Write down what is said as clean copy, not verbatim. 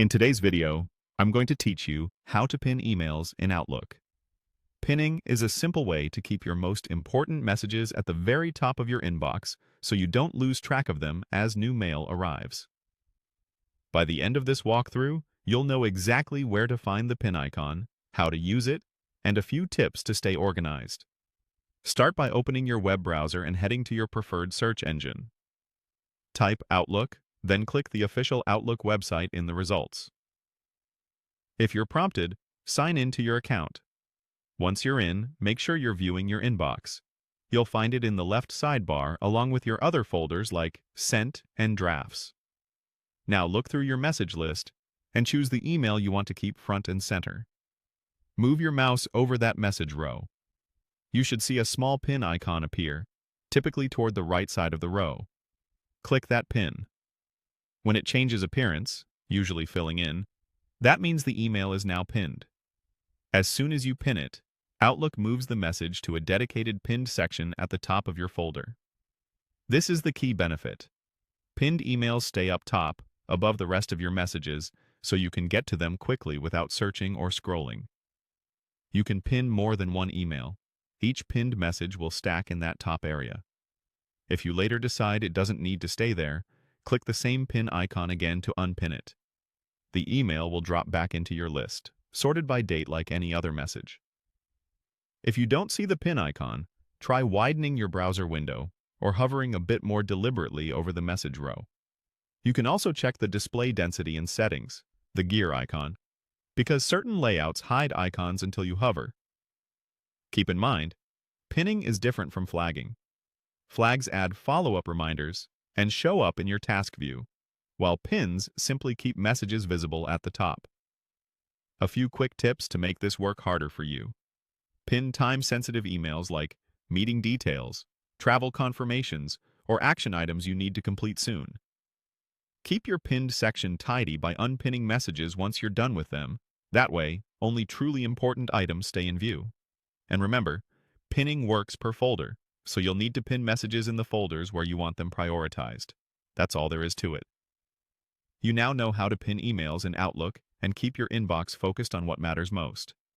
In today's video, I'm going to teach you how to pin emails in Outlook. Pinning is a simple way to keep your most important messages at the very top of your inbox so you don't lose track of them as new mail arrives. By the end of this walkthrough, you'll know exactly where to find the pin icon, how to use it, and a few tips to stay organized. Start by opening your web browser and heading to your preferred search engine. Type Outlook, then click the official Outlook website in the results. If you're prompted, sign in to your account. Once you're in, make sure you're viewing your inbox. You'll find it in the left sidebar along with your other folders like Sent and Drafts. Now look through your message list and choose the email you want to keep front and center. Move your mouse over that message row. You should see a small pin icon appear, typically toward the right side of the row. Click that pin. When it changes appearance, usually filling in, that means the email is now pinned. As soon as you pin it, Outlook moves the message to a dedicated pinned section at the top of your folder. This is the key benefit. Pinned emails stay up top, above the rest of your messages, so you can get to them quickly without searching or scrolling. You can pin more than one email. Each pinned message will stack in that top area. If you later decide it doesn't need to stay there, click the same pin icon again to unpin it. The email will drop back into your list, sorted by date like any other message. If you don't see the pin icon, try widening your browser window or hovering a bit more deliberately over the message row. You can also check the display density in settings, the gear icon, because certain layouts hide icons until you hover. Keep in mind, pinning is different from flagging. Flags add follow-up reminders and show up in your task view, while pins simply keep messages visible at the top. A few quick tips to make this work harder for you. Pin time-sensitive emails like meeting details, travel confirmations, or action items you need to complete soon. Keep your pinned section tidy by unpinning messages once you're done with them. That way, only truly important items stay in view. And remember, pinning works per folder, so you'll need to pin messages in the folders where you want them prioritized. That's all there is to it. You now know how to pin emails in Outlook and keep your inbox focused on what matters most.